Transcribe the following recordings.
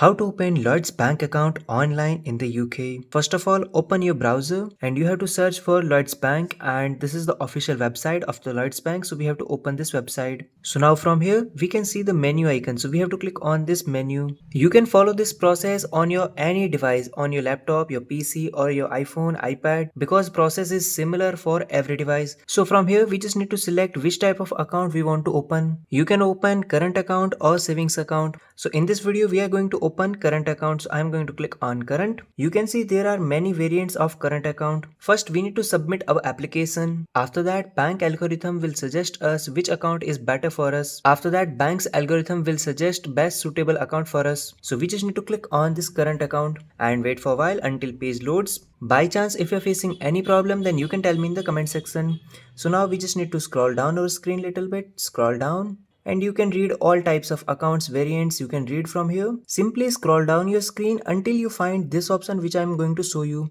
How to open Lloyds bank account online in the UK. First of all, open your browser and you have to search for Lloyds Bank, and this is the official website of the Lloyds Bank. So we have to open this website. So now from here, we can see the menu icon. So we have to click on this menu. You can follow this process on your any device, on your laptop, your PC or your iPhone, iPad, because process is similar for every device. So from here, we just need to select which type of account we want to open. You can open current account or savings account. So in this video, we are going to open current account. So I am going to click on current. You can see there are many variants of current account. First, we need to submit our application. After that, bank algorithm will suggest us which account is better for us. After that, bank's algorithm will suggest best suitable account for us. So we just need to click on this current account and wait for a while until page loads. By chance, if you're facing any problem, then you can tell me in the comment section. So now we just need to scroll down our screen a little bit, scroll down, and you can read all types of accounts variants you can read from here. Simply scroll down your screen until you find this option which I am going to show you.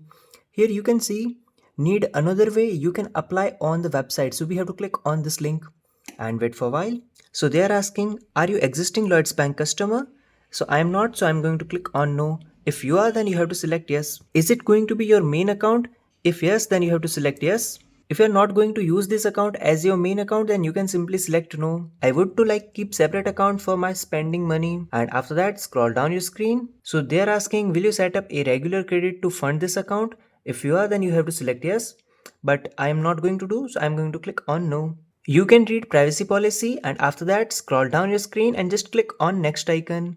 Here you can see need another way you can apply on the website. So we have to click on this link and wait for a while. So they are asking, are you existing Lloyds Bank customer? So I am not, so I'm going to click on no. If you are, then you have to select yes. Is it going to be your main account? If yes, then you have to select yes. If you're not going to use this account as your main account, then you can simply select no. I would to like keep separate account for my spending money. And after that, scroll down your screen. So they're asking, will you set up a regular credit to fund this account? If you are, then you have to select yes. But I am not going to do, so I'm going to click on no. You can read privacy policy, and after that, scroll down your screen and just click on next icon.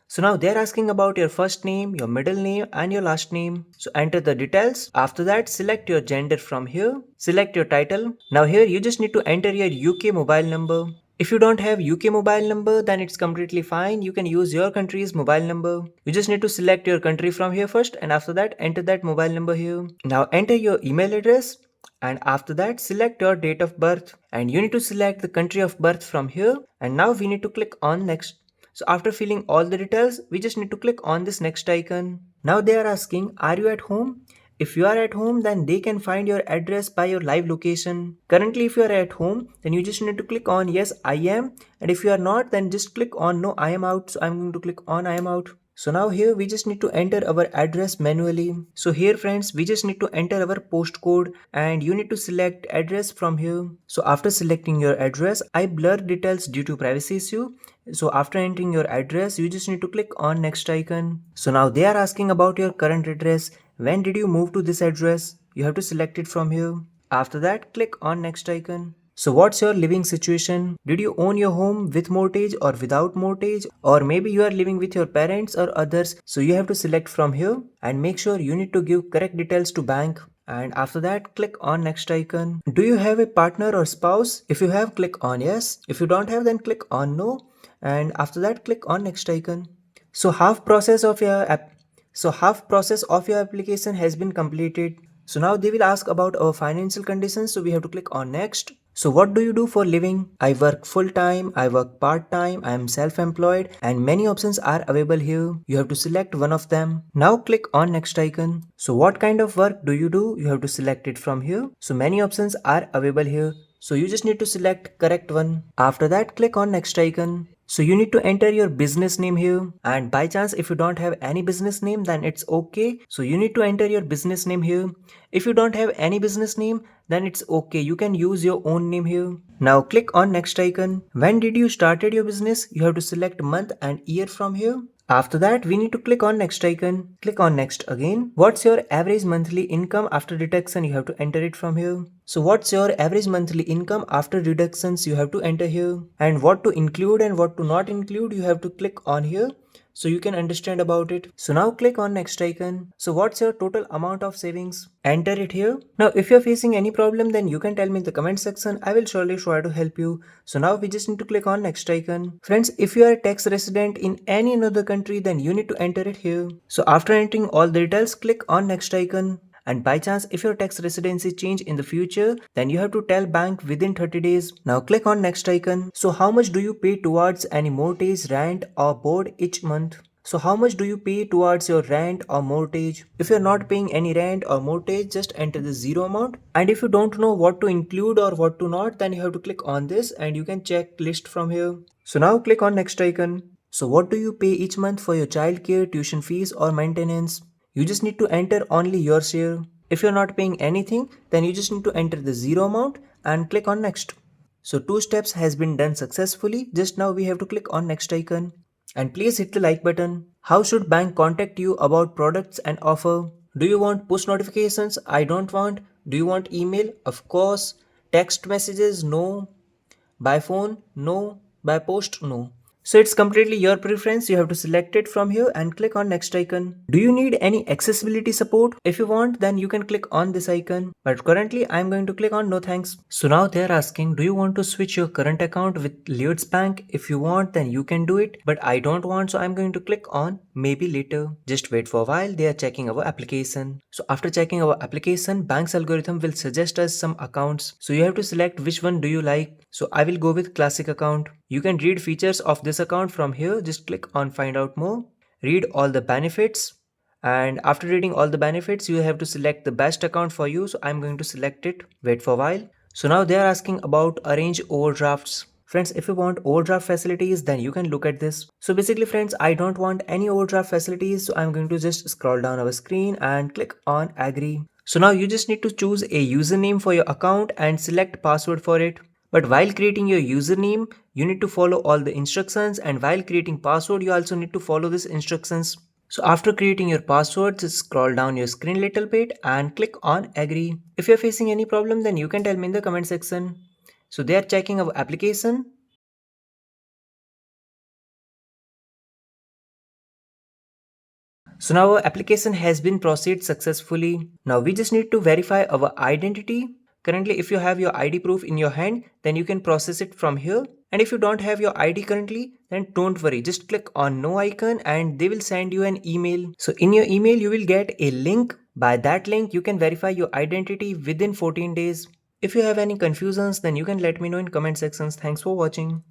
So now they're asking about your first name, your middle name and your last name. So enter the details. After that, select your gender from here. Select your title. Now here you just need to enter your UK mobile number. If you don't have UK mobile number, then it's completely fine. You can use your country's mobile number. You just need to select your country from here first, and after that enter that mobile number here. Now enter your email address. And after that, select your date of birth, and you need to select the country of birth from here. And now we need to click on next. So after filling all the details, we just need to click on this next icon. Now they are asking, are you at home? If you are at home, then they can find your address by your live location. Currently, if you are at home, then you just need to click on yes, I am. And if you are not, then just click on no, I am out. So I'm going to click on I am out. So now here we just need to enter our address manually. So here friends, we just need to enter our postcode and you need to select address from here. So after selecting your address, I blur details due to privacy issue. So after entering your address, you just need to click on next icon. So now they are asking about your current address. When did you move to this address? You have to select it from here. After that, click on next icon. So what's your living situation? Did you own your home with mortgage or without mortgage? Or maybe you are living with your parents or others. So you have to select from here and make sure you need to give correct details to bank. And after that, click on next icon. Do you have a partner or spouse? If you have, click on yes. If you don't have, then click on no. And after that, click on next icon. So half process of your application has been completed. So now they will ask about our financial conditions, so we have to click on next. So what do you do for living? I work full time, I work part time, I am self-employed, and many options are available here. You have to select one of them. Now click on next icon. So what kind of work do you do? You have to select it from here. So many options are available here. So you just need to select correct one. After that, click on next icon. So you need to enter your business name here, and by chance if you don't have any business name, then it's okay. So you need to enter your business name here. If you don't have any business name, then it's okay. You can use your own name here. Now click on next icon. When did you started your business? You have to select month and year from here. After that, we need to click on next icon. Click on next again. What's your average monthly income after deduction? You have to enter it from here. So what's your average monthly income after deductions? You have to enter here. And what to include and what to not include, you have to click on here, so you can understand about it. So now click on next icon. So what's your total amount of savings? Enter it here. Now if you're facing any problem, then you can tell me in the comment section. I will surely try to help you. So now we just need to click on next icon. Friends, if you are a tax resident in any another country, then you need to enter it here. So after entering all the details, click on next icon. And by chance, if your tax residency change in the future, then you have to tell bank within 30 days. Now click on next icon. So how much do you pay towards any mortgage, rent or board each month? So how much do you pay towards your rent or mortgage? If you're not paying any rent or mortgage, just enter the zero amount. And if you don't know what to include or what to not, then you have to click on this and you can check list from here. So now click on next icon. So what do you pay each month for your childcare, tuition fees or maintenance? You just need to enter only your share. If you're not paying anything, then you just need to enter the zero amount and click on next. So two steps has been done successfully. Just now we have to click on next icon. And please hit the like button. How should bank contact you about products and offer? Do you want push notifications? I don't want. Do you want email? Of course. Text messages? No. By phone? No. By post? No. So it's completely your preference. You have to select it from here and click on next icon. Do you need any accessibility support? If you want, then you can click on this icon. But currently I'm going to click on no thanks. So now they're asking, do you want to switch your current account with Lloyds Bank? If you want, then you can do it. But I don't want, so I'm going to click on maybe later. Just wait for a while. They are checking our application. So after checking our application, bank's algorithm will suggest us some accounts. So you have to select which one do you like. So I will go with classic account. You can read features of this account from here. Just click on find out more. Read all the benefits. And after reading all the benefits, you have to select the best account for you. So I'm going to select it. Wait for a while. So now they are asking about arrange overdrafts. Friends, if you want overdraft facilities, then you can look at this. So basically friends, I don't want any overdraft facilities. So I'm going to just scroll down our screen and click on agree. So now you just need to choose a username for your account and select password for it. But while creating your username, you need to follow all the instructions, and while creating password, you also need to follow these instructions. So after creating your password, just scroll down your screen little bit and click on agree. If you're facing any problem, then you can tell me in the comment section. So they are checking our application. So now our application has been proceeded successfully. Now we just need to verify our identity. Currently, if you have your ID proof in your hand, then you can process it from here. And if you don't have your ID currently, then don't worry. Just click on no icon and they will send you an email. So in your email, you will get a link. By that link, you can verify your identity within 14 days. If you have any confusions, then you can let me know in comment sections. Thanks for watching.